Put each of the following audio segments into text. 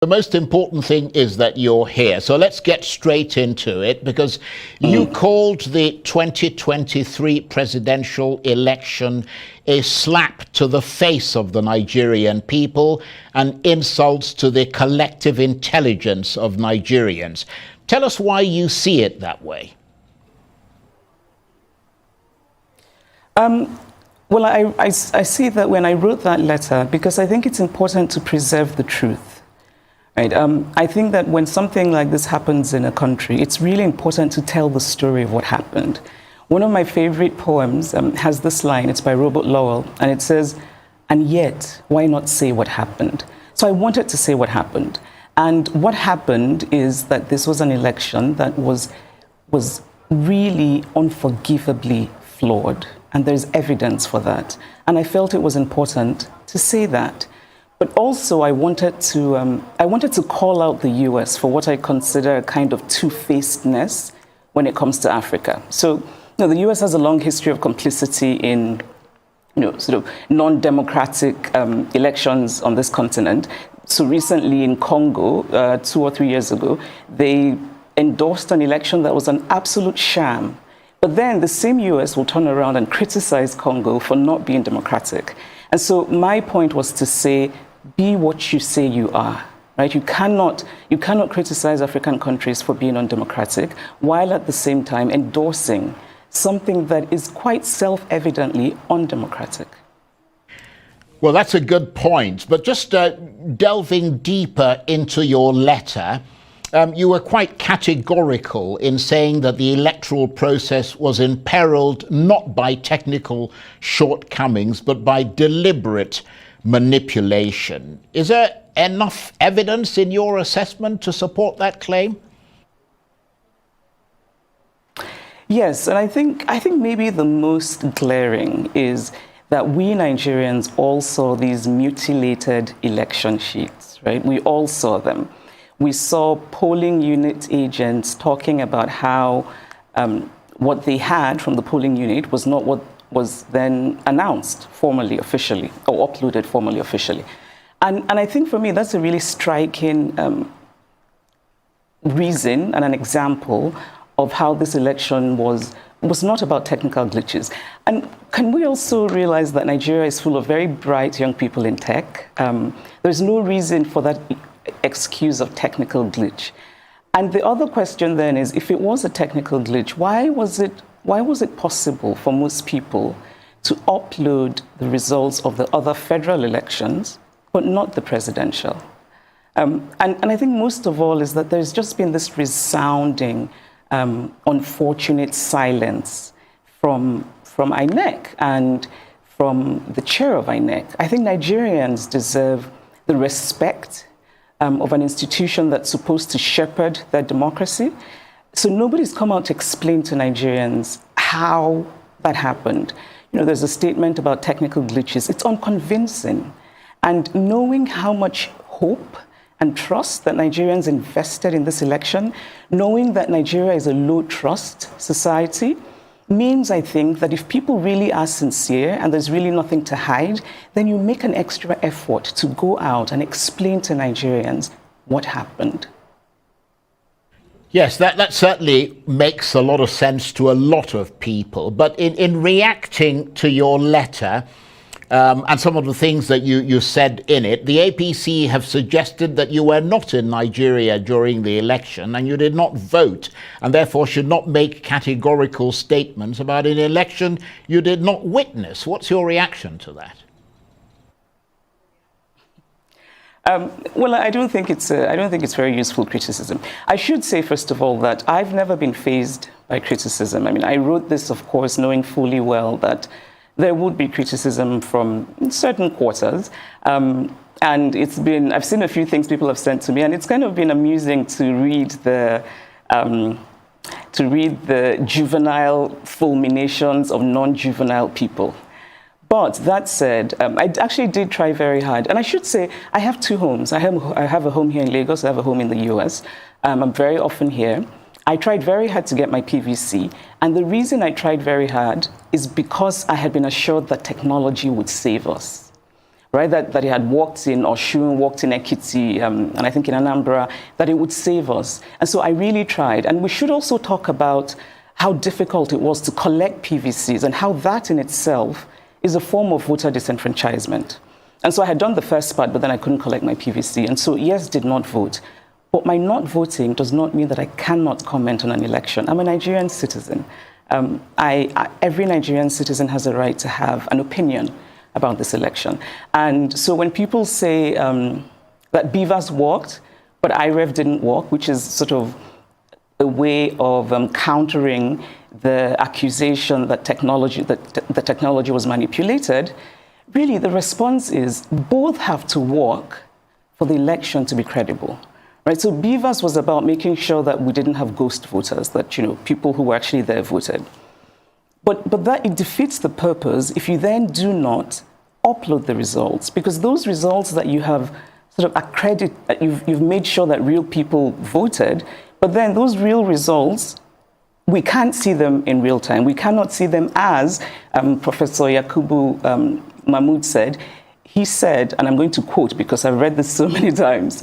The most important thing is that you're here. So let's get straight into it, because you called the 2023 presidential election a slap to the face of the Nigerian people and insults to the collective intelligence of Nigerians. Tell us why you see it that way. Well, I see that when I wrote that letter, because I think it's important to preserve the truth. Right. I think that when something like this happens in a country, it's really important to tell the story of what happened. One of my favorite poems has this line. It's by Robert Lowell, and it says, "And yet, why not say what happened?" So I wanted to say what happened. And what happened is that this was an election that was really unforgivably flawed, and there's evidence for that. And I felt it was important to say that. But also, I wanted to call out the U.S. for what I consider a kind of two-facedness when it comes to Africa. So, the U.S. has a long history of complicity in, sort of non-democratic elections on this continent. So recently in Congo, 2 or 3 years ago, they endorsed an election that was an absolute sham. But then the same U.S. will turn around and criticize Congo for not being democratic. And so my point was to say, be what you say you are, right? You cannot criticize African countries for being undemocratic while at the same time endorsing something that is quite self-evidently undemocratic. Well, that's a good point. But just delving deeper into your letter, you were quite categorical in saying that the electoral process was imperiled not by technical shortcomings, but by deliberate manipulation. Is there enough evidence in your assessment to support that claim? Yes, and I think maybe the most glaring is that we Nigerians all saw these mutilated election sheets, right? We all saw them. We saw polling unit agents talking about how what they had from the polling unit was not what was then announced formally, officially, or uploaded formally, officially. And I think for me, that's a really striking reason and an example of how this election was not about technical glitches. And can we also realize that Nigeria is full of very bright young people in tech? There's no reason for that excuse of technical glitch. And the other question then is, if it was a technical glitch, why was it possible for most people to upload the results of the other federal elections, but not the presidential? And I think most of all is that there's just been this resounding, unfortunate silence from INEC and from the chair of INEC. I think Nigerians deserve the respect of an institution that's supposed to shepherd their democracy. So nobody's come out to explain to Nigerians how that happened. There's a statement about technical glitches. It's unconvincing. And knowing how much hope and trust that Nigerians invested in this election, knowing that Nigeria is a low-trust society, means, I think, that if people really are sincere and there's really nothing to hide, then you make an extra effort to go out and explain to Nigerians what happened. Yes, that certainly makes a lot of sense to a lot of people. But in reacting to your letter and some of the things that you said in it, the APC have suggested that you were not in Nigeria during the election and you did not vote, and therefore should not make categorical statements about an election you did not witness. What's your reaction to that? Well, I don't think it's very useful criticism. I should say, first of all, that I've never been fazed by criticism. I mean, I wrote this, of course, knowing fully well that there would be criticism from certain quarters. And I've seen a few things people have sent to me, and it's kind of been amusing to read the juvenile fulminations of non-juvenile people. But that said, I actually did try very hard. And I should say, I have two homes. I have a home here in Lagos. I have a home in the US. I'm very often here. I tried very hard to get my PVC. And the reason I tried very hard is because I had been assured that technology would save us. right? That it had worked in Oshun, worked in Ekiti, and I think in Anambra, that it would save us. And so I really tried. And we should also talk about how difficult it was to collect PVCs and how that in itself is a form of voter disenfranchisement. And so I had done the first part, but then I couldn't collect my PVC. And so, yes, did not vote. But my not voting does not mean that I cannot comment on an election. I'm a Nigerian citizen. Every Nigerian citizen has a right to have an opinion about this election. And so when people say that Beavers worked, but IREF didn't work, which is sort of a way of countering the accusation that the technology was manipulated, really the response is both have to work for the election to be credible. Right, so Beavers was about making sure that we didn't have ghost voters, that people who were actually there voted. But that it defeats the purpose if you then do not upload the results, because those results that you have sort of you've made sure that real people voted, but then those real results, we can't see them in real time. We cannot see them as Professor Yakubu Mahmood said. He said, and I'm going to quote because I've read this so many times,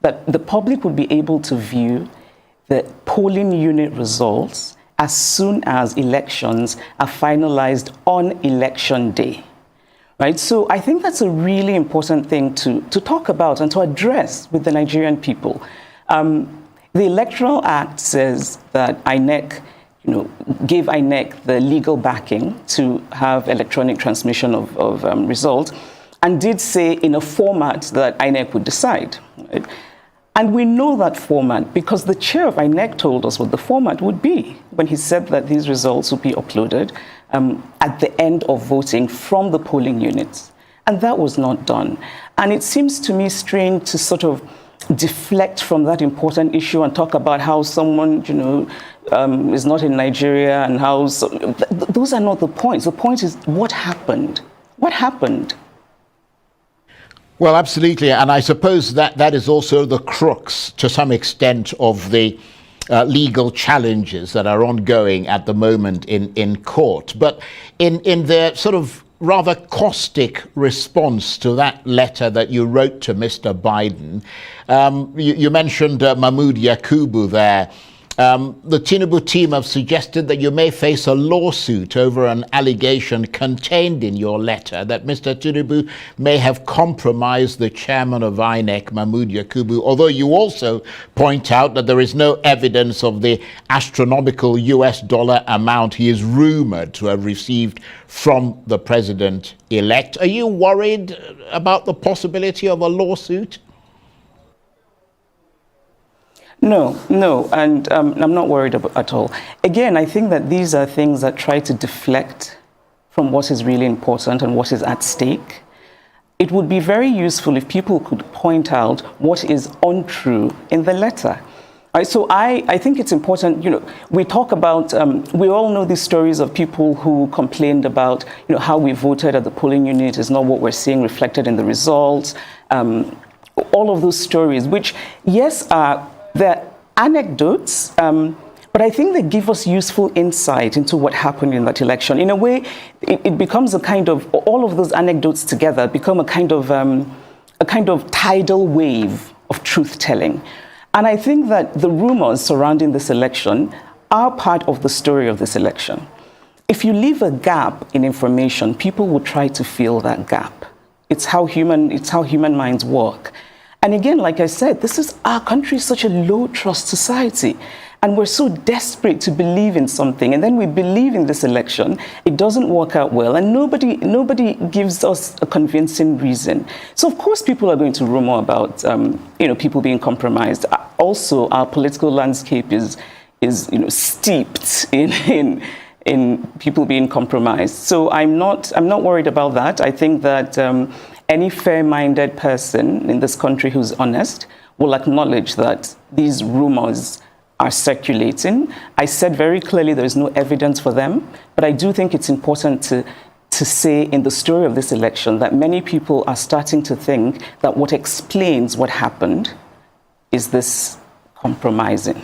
that the public would be able to view the polling unit results as soon as elections are finalized on election day. Right? So I think that's a really important thing to talk about and to address with the Nigerian people. The Electoral Act says that INEC, gave INEC the legal backing to have electronic transmission of results, and did say in a format that INEC would decide. Right? And we know that format because the chair of INEC told us what the format would be when he said that these results would be uploaded at the end of voting from the polling units. And that was not done. And it seems to me strange to sort of deflect from that important issue and talk about how someone, is not in Nigeria and how... those are not the points. The point is what happened? What happened? Well, absolutely. And I suppose that is also the crux, to some extent, of the legal challenges that are ongoing at the moment in court. But in their sort of rather caustic response to that letter that you wrote to Mr. Biden, you mentioned Mahmood Yakubu there. The Tinubu team have suggested that you may face a lawsuit over an allegation contained in your letter that Mr. Tinubu may have compromised the chairman of INEC, Mahmood Yakubu, although you also point out that there is no evidence of the astronomical US dollar amount he is rumored to have received from the president-elect. Are you worried about the possibility of a lawsuit? No, and I'm not worried at all. Again, I think that these are things that try to deflect from what is really important and what is at stake. It would be very useful if people could point out what is untrue in the letter. Right, so I think it's important, we talk about, we all know these stories of people who complained about, how we voted at the polling unit is not what we're seeing reflected in the results. All of those stories, which, yes, they're anecdotes, but I think they give us useful insight into what happened in that election. In a way, it becomes a kind of, all of those anecdotes together become a kind of tidal wave of truth-telling. And I think that the rumors surrounding this election are part of the story of this election. If you leave a gap in information, people will try to fill that gap. It's how human minds work. And again, like I said, our country is such a low-trust society. And we're so desperate to believe in something. And then we believe in this election. It doesn't work out well. And nobody gives us a convincing reason. So, of course, people are going to rumor about, people being compromised. Also, our political landscape is steeped in people being compromised. So I'm not worried about that. I think that any fair-minded person in this country who's honest will acknowledge that these rumors are circulating. I said very clearly there is no evidence for them, but I do think it's important to say in the story of this election that many people are starting to think that what explains what happened is this compromising.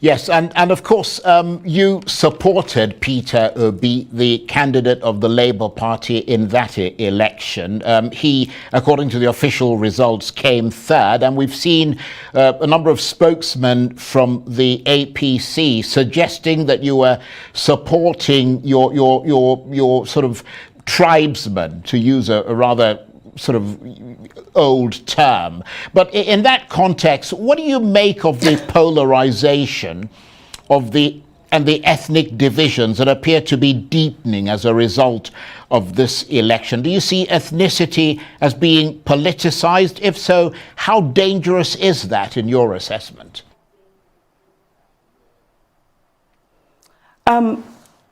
Yes, and of course, you supported Peter Obi, the candidate of the Labour Party in that election. He, according to the official results, came third, and we've seen a number of spokesmen from the APC suggesting that you were supporting your sort of tribesmen, to use a rather sort of old term. But in that context, what do you make of the polarization of the ethnic divisions that appear to be deepening as a result of this election? Do you see ethnicity as being politicized? If so, how dangerous is that in your assessment?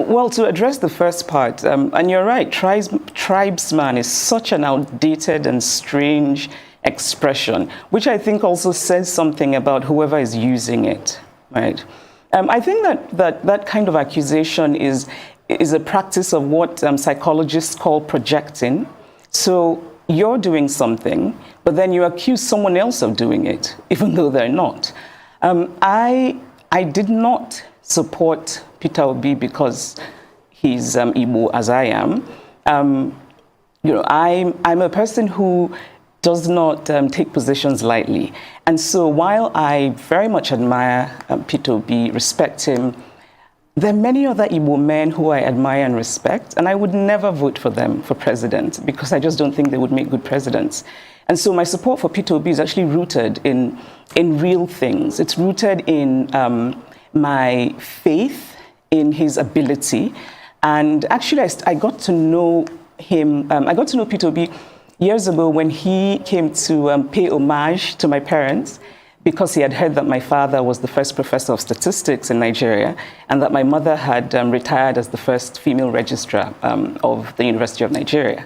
Well, to address the first part, and you're right, tribesman is such an outdated and strange expression, which I think also says something about whoever is using it, right? I think that kind of accusation is a practice of what psychologists call projecting. So you're doing something, but then you accuse someone else of doing it, even though they're not. I did not support Peter Obi because he's Igbo, as I am. I'm a person who does not take positions lightly. And so while I very much admire Peter Obi, respect him, there are many other Igbo men who I admire and respect, and I would never vote for them for president because I just don't think they would make good presidents. And so my support for Peter Obi is actually rooted in real things. It's rooted in my faith in his ability. And actually, I got to know him, I got to know Peter Obi years ago when he came to pay homage to my parents, because he had heard that my father was the first professor of statistics in Nigeria and that my mother had retired as the first female registrar of the University of Nigeria.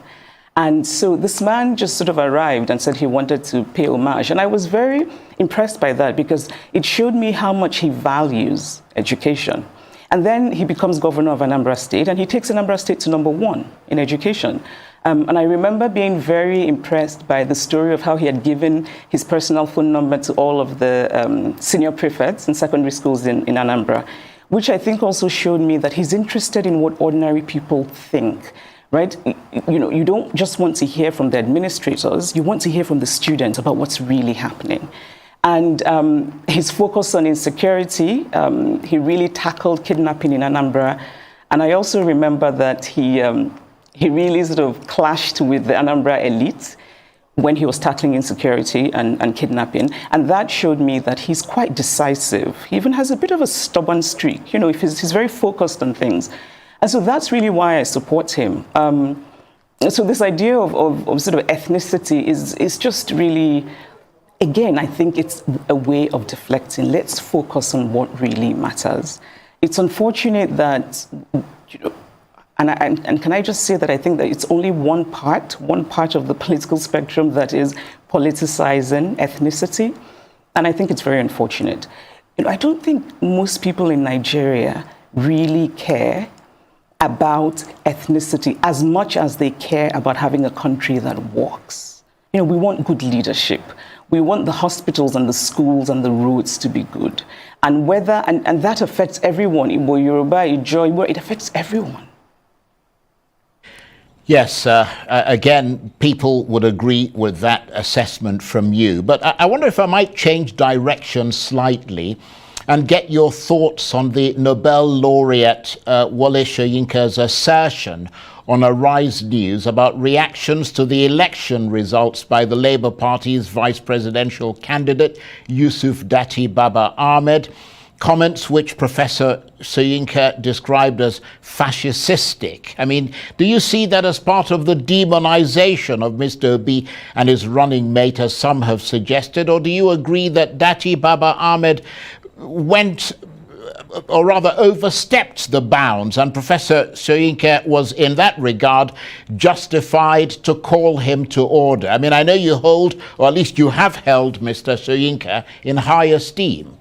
And so this man just sort of arrived and said he wanted to pay homage. And I was very impressed by that because it showed me how much he values education. And then he becomes governor of Anambra State, and he takes Anambra State to #1 in education. And I remember being very impressed by the story of how he had given his personal phone number to all of the senior prefects in secondary schools in Anambra, which I think also showed me that he's interested in what ordinary people think, right? You don't just want to hear from the administrators, you want to hear from the students about what's really happening. And his focus on insecurity, he really tackled kidnapping in Anambra. And I also remember that he really sort of clashed with the Anambra elite when he was tackling insecurity and kidnapping. And that showed me that he's quite decisive. He even has a bit of a stubborn streak. He's very focused on things. And so that's really why I support him. So this idea of sort of ethnicity is just really, again, I think it's a way of deflecting. Let's focus on what really matters. It's unfortunate that, and can I just say that I think that it's only one part of the political spectrum that is politicizing ethnicity. And I think it's very unfortunate. I don't think most people in Nigeria really care about ethnicity as much as they care about having a country that works. We want good leadership. We want the hospitals and the schools and the roads to be good. And and that affects everyone. Igbo, Yoruba, Ijo, it affects everyone. Yes, again, people would agree with that assessment from you. But I wonder if I might change direction slightly and get your thoughts on the Nobel laureate Wole Soyinka's assertion on Arise News about reactions to the election results by the Labour Party's vice presidential candidate, Yusuf Datti Baba Ahmed. Comments which Professor Soyinka described as fascistic. I mean, do you see that as part of the demonization of Mr. Obi and his running mate, as some have suggested, or do you agree that Datti Baba Ahmed went, or rather overstepped the bounds, and Professor Soyinka was in that regard justified to call him to order? I mean, I know you hold, or at least you have held, Mr. Soyinka in high esteem.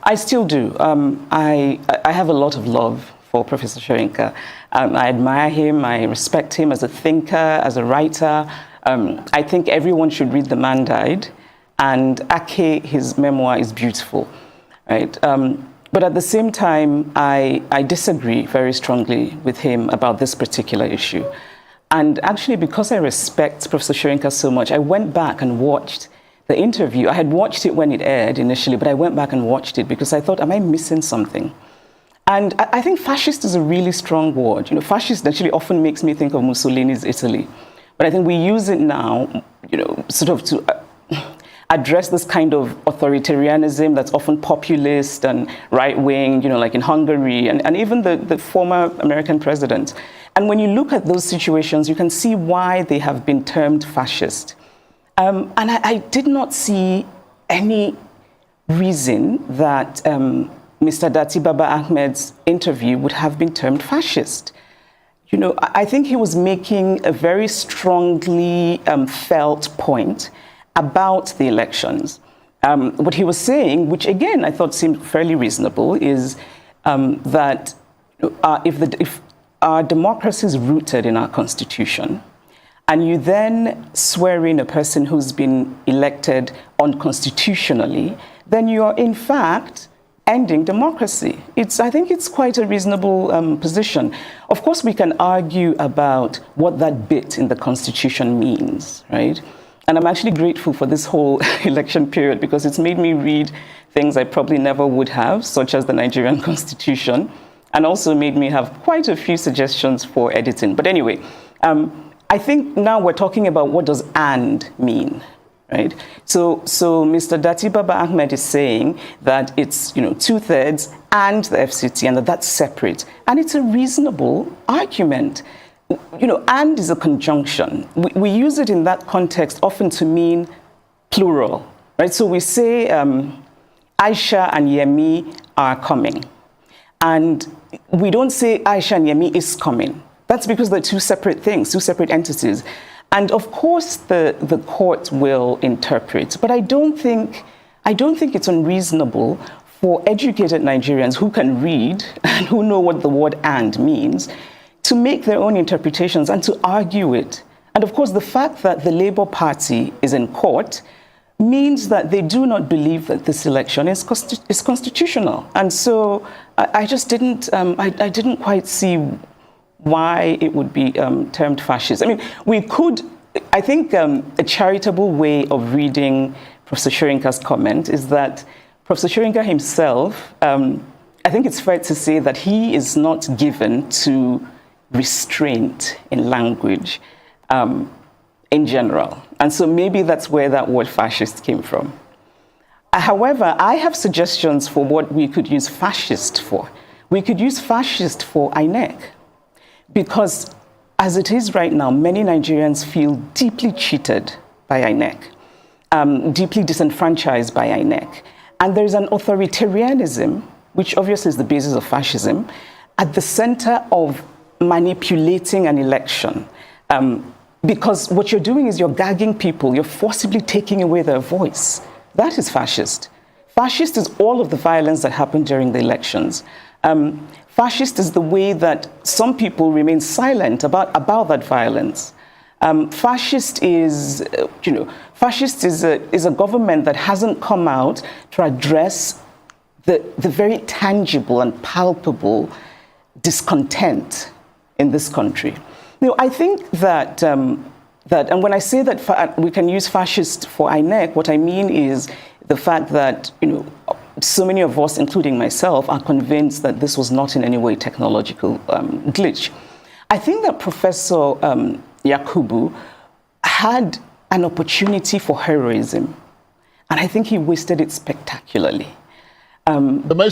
I still do. I have a lot of love for Professor Soyinka. I admire him. I respect him as a thinker, as a writer. I think everyone should read The Man Died. and Ake, his memoir, is beautiful, right? But at the same time, I disagree very strongly with him about this particular issue. And actually, because I respect Professor Soyinka so much, I went back and watched the interview. I had watched it when it aired initially, but I went back and watched it because I thought, am I missing something? And I think fascist is a really strong word. You know, fascist actually often makes me think of Mussolini's Italy. But I think we use it now, you know, sort of to address this kind of authoritarianism that's often populist and right-wing, you know, like in Hungary and even the former American president. And when you look at those situations, you can see why they have been termed fascist. And I did not see any reason that Mr. Dati Baba Ahmed's interview would have been termed fascist. You know, I think he was making a very strongly felt point about the elections. What he was saying, which again I thought seemed fairly reasonable, is that if our democracy is rooted in our constitution, and you then swear in a person who's been elected unconstitutionally, then you are in fact ending democracy. I think it's quite a reasonable position. Of course, we can argue about what that bit in the Constitution means, right? And I'm actually grateful for this whole election period because it's made me read things I probably never would have, such as the Nigerian Constitution, and also made me have quite a few suggestions for editing. But anyway, I think now we're talking about what does "and" mean. Right. So Mr. Dati Baba Ahmed is saying that it's, you know, 2/3 and the FCT, and that's separate. And it's a reasonable argument. You know, "and" is a conjunction. We use it in that context often to mean plural. Right. So we say Aisha and Yemi are coming. And we don't say Aisha and Yemi is coming. That's because they're two separate things, two separate entities. And of course, the court will interpret, but I don't think it's unreasonable for educated Nigerians who can read and who know what the word "and" means to make their own interpretations and to argue it. And of course, the fact that the Labour Party is in court means that they do not believe that this election is constitutional. And so I just didn't quite see why it would be termed fascist. I mean, I think a charitable way of reading Professor Soyinka's comment is that Professor Soyinka himself, I think it's fair to say that he is not given to restraint in language in general. And so maybe that's where that word fascist came from. However, I have suggestions for what we could use fascist for. We could use fascist for INEC. Because as it is right now, many Nigerians feel deeply cheated by INEC, deeply disenfranchised by INEC. And there's an authoritarianism, which obviously is the basis of fascism, at the center of manipulating an election. Because what you're doing is you're gagging people, you're forcibly taking away their voice. That is fascist. Fascist is all of the violence that happened during the elections. Fascist is the way that some people remain silent about that violence. Fascist is a government that hasn't come out to address the very tangible and palpable discontent in this country. You know, I think that, and when I say that we can use fascist for INEC, what I mean is the fact that, you know, so many of us, including myself, are convinced that this was not in any way technological glitch. I think that Professor Yakubu had an opportunity for heroism, and I think he wasted it spectacularly. The most